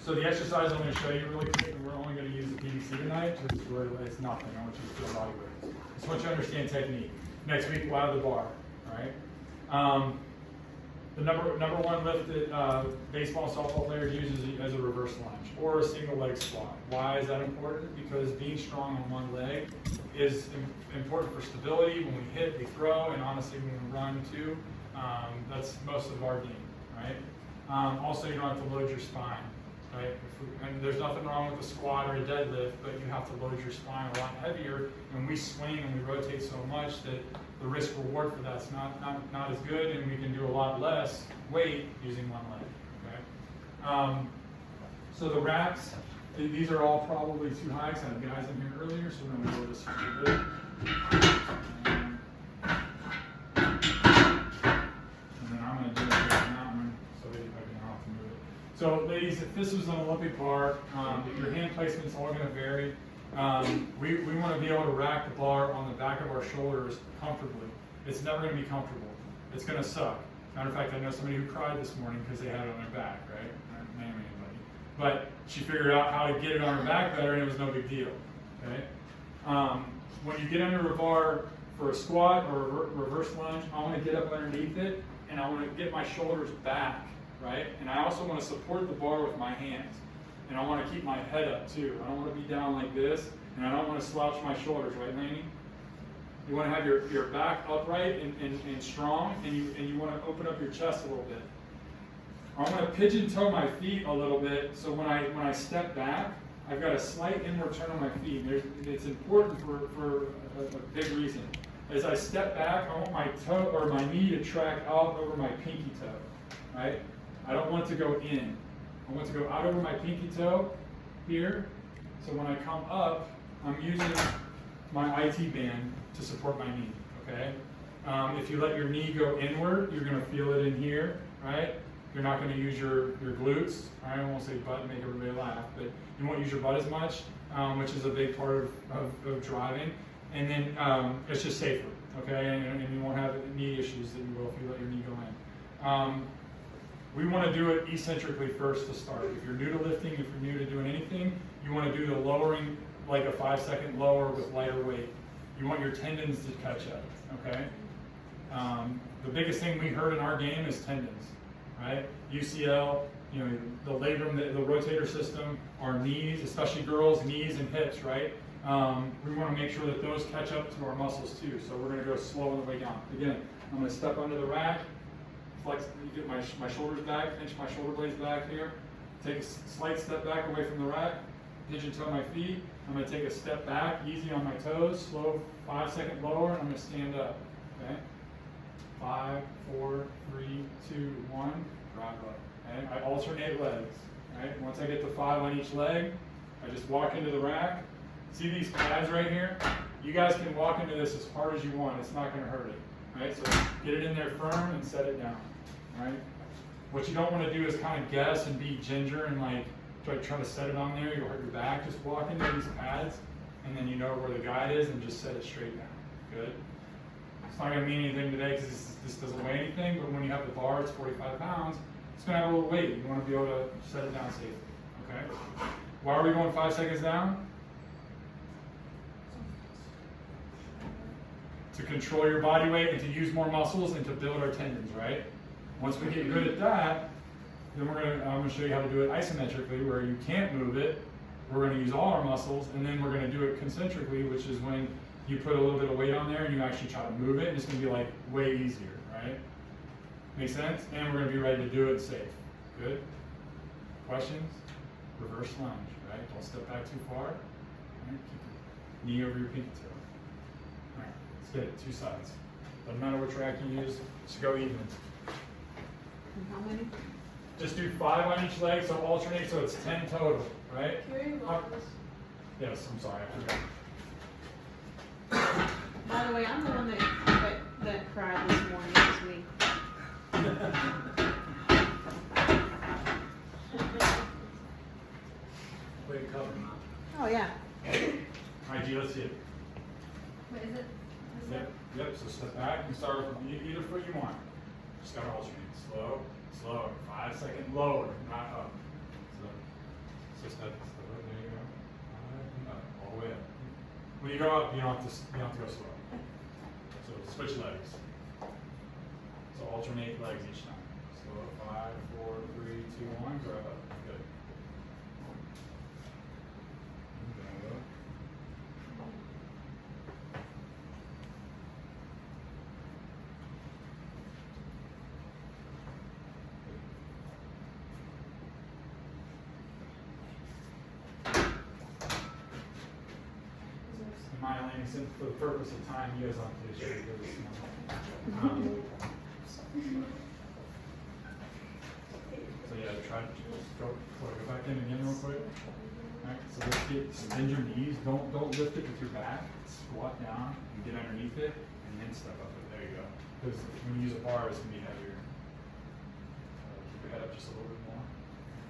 So the exercise I'm going to show you really quick, and we're only going to use the PVC tonight, because it's nothing. I want you to feel body weight. I just want you to understand technique. Next week, we'll have the bar, all right? The number one lift that baseball and softball players use is as a reverse lunge or a single leg squat. Why is that important? Because being strong on one leg is important for stability. When we hit, we throw, and honestly, when we run too, that's most of our game, right? Also, you don't have to load your spine, right? And there's nothing wrong with a squat or a deadlift, but you have to load your spine a lot heavier. And we swing and we rotate so much that the risk reward for that's not as good, and we can do a lot less weight using one leg. Okay. So the racks, these are all probably too high because I had guys in here earlier, so we're going to go this a little bit. And then I'm going to do it with that one so that I can have to move it. So ladies, if this was an Olympic bar, your hand placement's all going to vary. We want to be able to rack the bar on the back of our shoulders comfortably. It's never going to be comfortable. It's going to suck. Matter of fact, I know somebody who cried this morning because they had it on their back, right? I don't name anybody. But she figured out how to get it on her back better, and it was no big deal. Okay? When you get under a bar for a squat or a reverse lunge, I want to get up underneath it, and I want to get my shoulders back, right? And I also want to support the bar with my hands. And I want to keep my head up too. I don't want to be down like this, and I don't want to slouch my shoulders, right, Laney? You want to have your back upright and strong, and you want to open up your chest a little bit. I want to pigeon toe my feet a little bit, so when I step back, I've got a slight inward turn on my feet. It's important for a big reason. As I step back, I want my toe or my knee to track out over my pinky toe, right? I don't want to go in. I want to go out over my pinky toe here. So when I come up, I'm using my IT band to support my knee, okay? If you let your knee go inward, you're going to feel it in here, right? You're not going to use your glutes. I won't say butt and make everybody laugh, but you won't use your butt as much, which is a big part of driving. And then it's just safer, okay? And you won't have knee issues that you will if you let your knee go in. We want to do it eccentrically first to start. If you're new to lifting, if you're new to doing anything, you want to do the lowering like a 5-second lower with lighter weight. You want your tendons to catch up, okay? The biggest thing we heard in our game is tendons, right? UCL, you know, the labrum, the rotator system, our knees, especially girls, knees and hips, right? We want to make sure that those catch up to our muscles too. So we're going to go slow on the way down. Again, I'm going to step under the rack, flex, get my shoulders back, pinch my shoulder blades back here, take a slight step back away from the rack, pigeon toe my feet. I'm going to take a step back, easy on my toes, slow 5-second lower, and I'm going to stand up. Okay? 5, 4, 3, 2, 1, drive up. Okay? I alternate legs. Right? Once I get to 5 on each leg, I just walk into the rack. See these pads right here? You guys can walk into this as hard as you want. It's not going to hurt it. Right? So get it in there firm and set it down. Right? What you don't want to do is kind of guess and be ginger and like try to set it on there. You'll hurt your back. Just walk into these pads, and then you know where the guide is, and just set it straight down. Good. It's not going to mean anything today because this doesn't weigh anything, but when you have the bar, it's 45 pounds. It's going to have a little weight. You want to be able to set it down safely. Okay. Why are we going 5 seconds down? To control your body weight and to use more muscles and to build our tendons, right? Once we get good at that, then I'm going to show you how to do it isometrically, where you can't move it. We're going to use all our muscles, and then we're going to do it concentrically, which is when you put a little bit of weight on there and you actually try to move it, and it's going to be like way easier, right? Make sense? And we're going to be ready to do it safe. Good? Questions? Reverse lunge, right? Don't step back too far. Right? Keep your knee over your pinky toe. All right, let's get it. 2 sides. Doesn't matter which rack you use, just go even. And how many? Just do 5 on each leg, so alternate, so it's 10 total, right? Yes, I'm sorry, I forgot. By the way, I'm the one that cried this morning. It was me. Way to cover. Oh yeah. All right, G, let's see it. What is it? Yep, so step back and start from either foot you want. Just gotta alternate. Slow, slow. 5-second lower, not up. So step, there you go. And up, all the way up. When you go up, you don't have to go slow. So switch legs. So alternate legs each time. Slow up, 5, 4, 3, 2, 1, drive up. Good. And go. In my lane, since for the purpose of time, you guys don't have to do straight really small. So yeah, try to just go back in again real quick. Alright, so let's bend your knees. Don't lift it with your back. Squat down and get underneath it, and then step up it. There you go. Because when you use a bar, it's gonna be heavier. Keep your head up just a little bit more.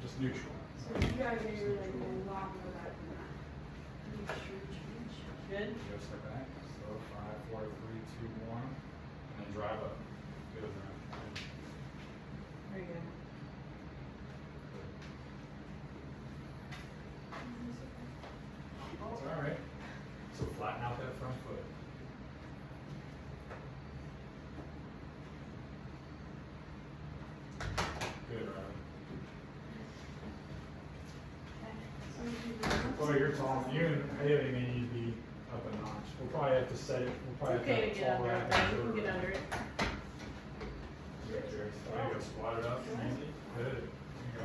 Just neutral. So you guys are like long go back from that. Good? Go step back. Slow, 5, 4, 3, 2, 1, and then drive up. Good. Very good. It's all right. So flatten out that front foot. Good, Riley. Oh, you're tall. You and Haley may need to be up a notch. We'll probably have to set it. We'll probably Okay have to to get have under a it, tall right? You rack. can get under it. There you go. Squat it up. Easy. Good. There you go.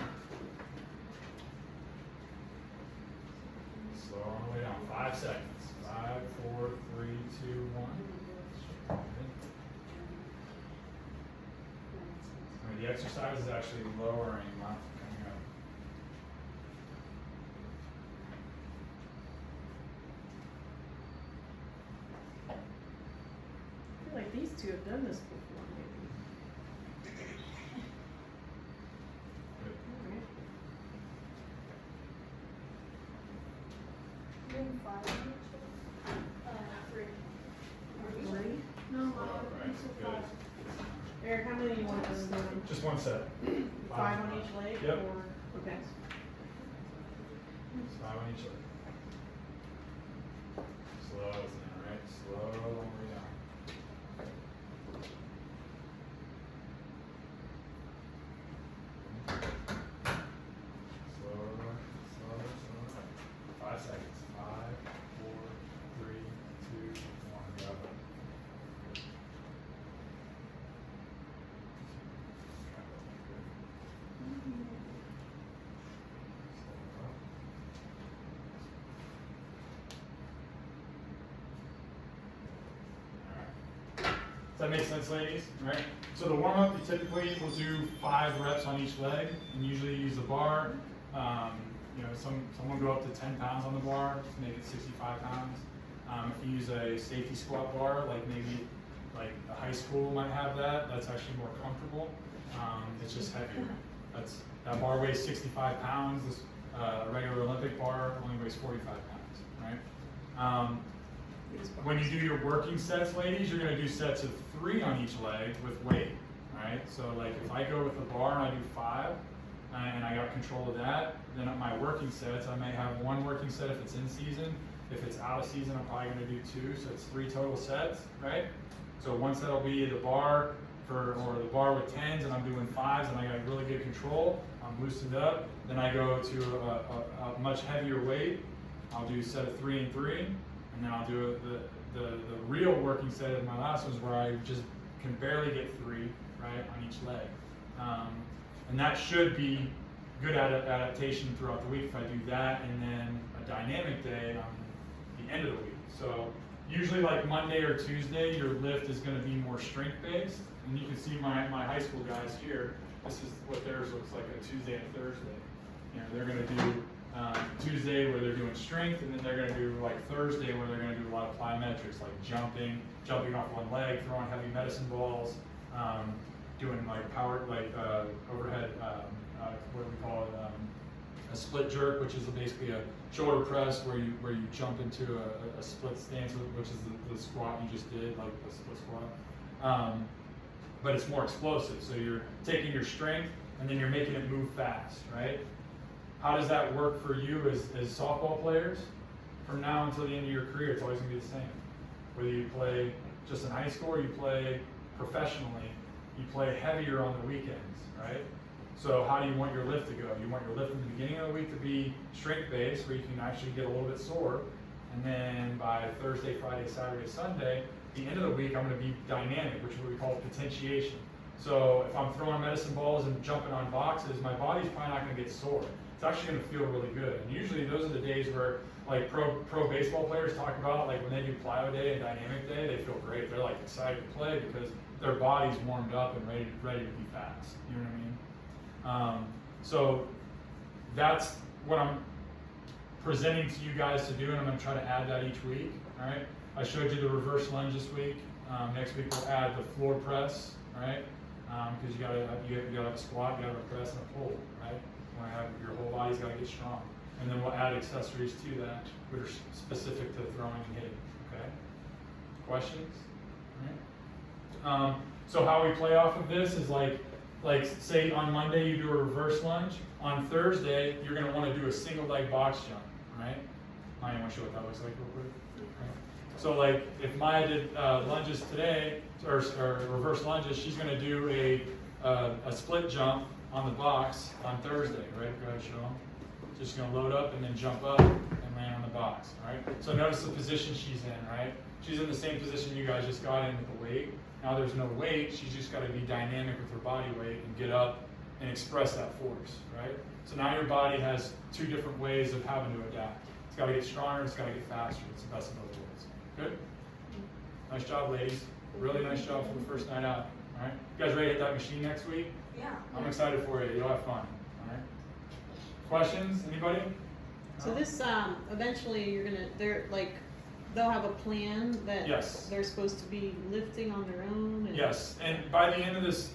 Slow on the way down. 5 seconds. 5, 4, 3, 2, 1. All right, the exercise is actually lowering, not coming up. I feel like these two have done this before, maybe. Good. Alright. Three? No, Right. Good. Eric, how many do you want us doing? Just one set. 5 on each leg? Yep. Or, okay. 5 on each leg. Slow as now, right? Slow all the way down. Slow, slow, slow. 5 seconds. 5, 4, 3, 2, 1. Grab it. Does that make sense, ladies? Right? So the warm-up, you typically will do 5 reps on each leg, and usually use the bar. You know, someone go up to 10 pounds on the bar to make it 65 pounds. If you use a safety squat bar, like maybe like a high school might have that, that's actually more comfortable. It's just heavier. That bar weighs 65 pounds. This regular Olympic bar only weighs 45 pounds, right? When you do your working sets, ladies, you're going to do sets of 3 on each leg with weight, right? So like if I go with a bar and I do 5, and I got control of that, then at my working sets, I may have 1 working set if it's in season. If it's out of season, I'm probably going to do 2, so it's 3 total sets, right? So one set will be the bar or the bar with 10s, and I'm doing 5s, and I got really good control. I'm loosened up. Then I go to a much heavier weight. I'll do a set of 3 and 3. And then I'll do the real working set of my last ones where I just can barely get 3, right, on each leg. And that should be good adaptation throughout the week if I do that, and then a dynamic day on the end of the week. So usually like Monday or Tuesday, your lift is going to be more strength-based. And you can see my high school guys here. This is what theirs looks like on Tuesday and Thursday. You know, they're going to do Tuesday where they're doing strength, and then they're going to do like Thursday where they're going to do a lot of plyometrics, like jumping off one leg, throwing heavy medicine balls, doing like power, like overhead, what do we call it, a split jerk, which is basically a shoulder press where you jump into a split stance, which is the squat you just did, like the split squat. But it's more explosive, so you're taking your strength and then you're making it move fast, right? how does that work for you as softball players? From now until the end of your career, it's always going to be the same. Whether you play just in high school or you play professionally, you play heavier on the weekends, right? So how do you want your lift to go? You want your lift in the beginning of the week to be strength-based, where you can actually get a little bit sore, and then by Thursday, Friday, Saturday, Sunday, the end of the week, I'm going to be dynamic, which is what we call potentiation. So if I'm throwing medicine balls and jumping on boxes, my body's probably not going to get sore. It's actually going to feel really good. And usually those are the days where like pro baseball players talk about, like when they do plyo day and dynamic day, they feel great. They're like excited to play because their body's warmed up and ready to be fast. You know what I mean? So that's what I'm presenting to you guys to do, and I'm going to try to add that each week. All right. I showed you the reverse lunge this week. Next week we'll add the floor press. Right. Because you gotta have a squat, you gotta have a press and a pull, right? You wanna have your whole body's gotta get strong, and then we'll add accessories to that which are specific to throwing and hitting. Okay. Questions? All right. So how we play off of this is like say on Monday you do a reverse lunge. On Thursday you're gonna want to do a single leg box jump, right? I want to show what that looks like real quick. Okay. So like if Maya did lunges today, or reverse lunges, she's going to do a split jump on the box on Thursday, right? Go ahead, show them. Just going to load up and then jump up and land on the box, right? So notice the position she's in, right? She's in the same position you guys just got in with the weight. Now there's no weight, she's just got to be dynamic with her body weight and get up and express that force, right? So now your body has two different ways of having to adapt. It's got to get stronger, it's got to get faster. It's the best of both worlds. Good? Nice job, ladies. Really nice job for the first night out. All right, you guys ready to hit that machine next week? Yeah. I'm excited for you. You'll have fun. All right. Questions? Anybody? So this eventually they'll have a plan that Yes. they're supposed to be lifting on their own. And Yes, and by the end of this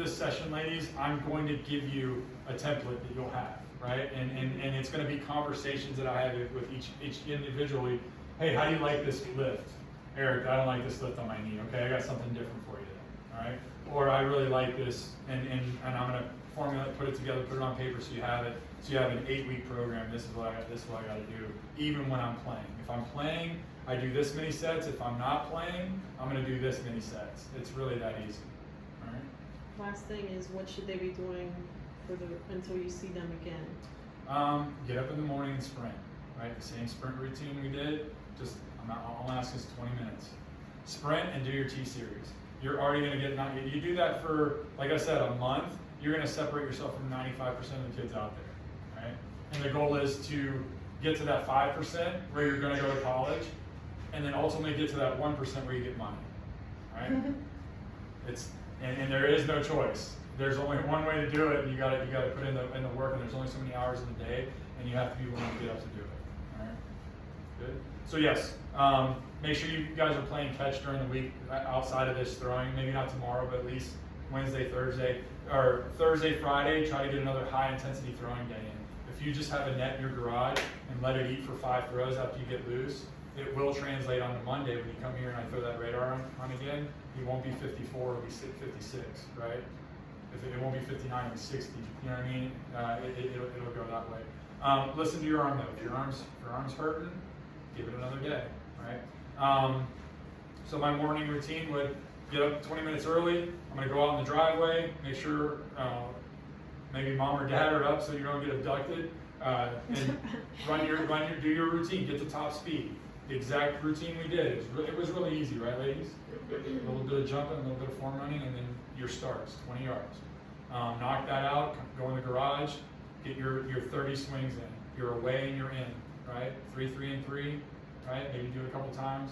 session, ladies, I'm going to give you a template that you'll have, right? And it's going to be conversations that I have with each individually. Hey, how do you like this lift? Eric, I don't like this lift on my knee. Okay, I got something different for you then. All right? Or I really like this, and I'm going to formulate, put it together, put it on paper so you have it. So you have an 8-week program. This is what I got to do, even when I'm playing. If I'm playing, I do this many sets. If I'm not playing, I'm going to do this many sets. It's really that easy. All right? last thing is, what should they be doing until you see them again? Get up in the morning and sprint. Right, the same sprint routine we did. Just all I'm asking is 20 minutes. Sprint and do your T-series. You're already going to get, you do that for, like I said, a month, you're going to separate yourself from 95% of the kids out there, right? And the goal is to get to that 5% where you're going to go to college, and then ultimately get to that 1% where you get money, right? And there is no choice. There's only one way to do it, and you got to put in the work, and there's only so many hours in the day, and you have to be willing to get up to do it. All right, good. So yes, make sure you guys are playing catch during the week outside of this throwing. Maybe not tomorrow, but at least Wednesday, Thursday, or Thursday, Friday. Try to get another high intensity throwing day in. If you just have a net in your garage and let it eat for 5 throws after you get loose, it will translate onto Monday when you come here and I throw that radar on again. It won't be 54, it'll be 56, right? If it won't be 59, it'll be 60. You know what I mean? It'll go that way. Listen to your arm though. If your arm's hurting, give it another day, right? So my morning routine would get up 20 minutes early. I'm going to go out in the driveway, make sure maybe mom or dad are up so you don't get abducted, and do your routine. Get to top speed. The exact routine we did. It was really easy, right, ladies? A little bit of jumping, a little bit of form running, and then your starts, 20 yards. Knock that out. Go in the garage. Get your 30 swings in. You're away and you're in, right? 3, 3, and 3, right? Maybe do it a couple times.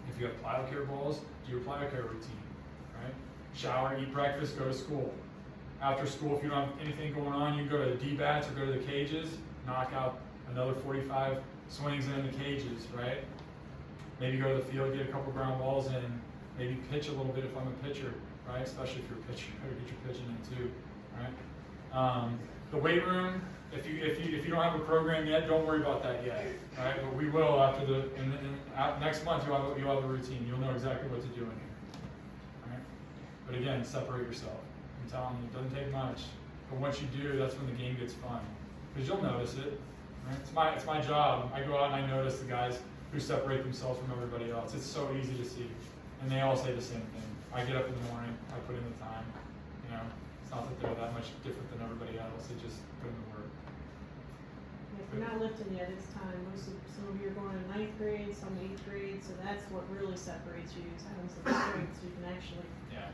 If you have plyo care balls, do your plyo care routine, right? Shower, eat breakfast, go to school. After school, if you don't have anything going on, you can go to the D-bats or go to the cages, knock out another 45 swings in the cages, right? Maybe go to the field, get a couple ground balls in, maybe pitch a little bit if I'm a pitcher, right? Especially if you're a pitcher, you better get your pitching in too, right? The weight room, if you don't have a program yet, don't worry about that yet, right? But we will after next month. You'll have a routine. You'll know exactly what to do in here, right? But again, separate yourself. I'm telling you, it doesn't take much. But once you do, that's when the game gets fun. Because you'll notice it. Right? It's my job. I go out and I notice the guys who separate themselves from everybody else. It's so easy to see. And they all say the same thing. I get up in the morning, I put in the time. You know, it's not that they're that much different than everybody else. They just put in the work. If you're not lifting yet, it's time. Some of you are going to 9th grade, some 8th grade, so that's what really separates you, is having some strength so you can actually Yeah.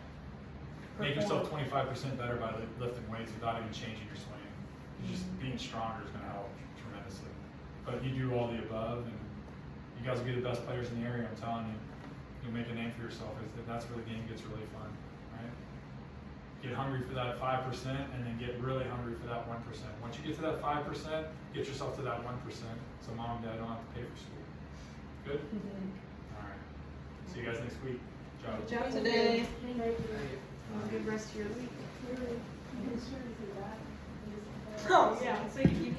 Make yourself perform. 25% better by lifting weights without even changing your swing. Just being stronger is going to help tremendously. But you do all the above, and you guys will be the best players in the area. I'm telling you, you'll make a name for yourself. That's where the game gets really fun, right? Get hungry for that 5%, and then get really hungry for that 1%. Once you get to that 5%, get yourself to that 1%, so mom and dad don't have to pay for school. Good. All right. See you guys next week. Good job. Good job today. Thank you. Have a good rest of your week. Really, I'm sure to do that. Oh, yeah, thank you.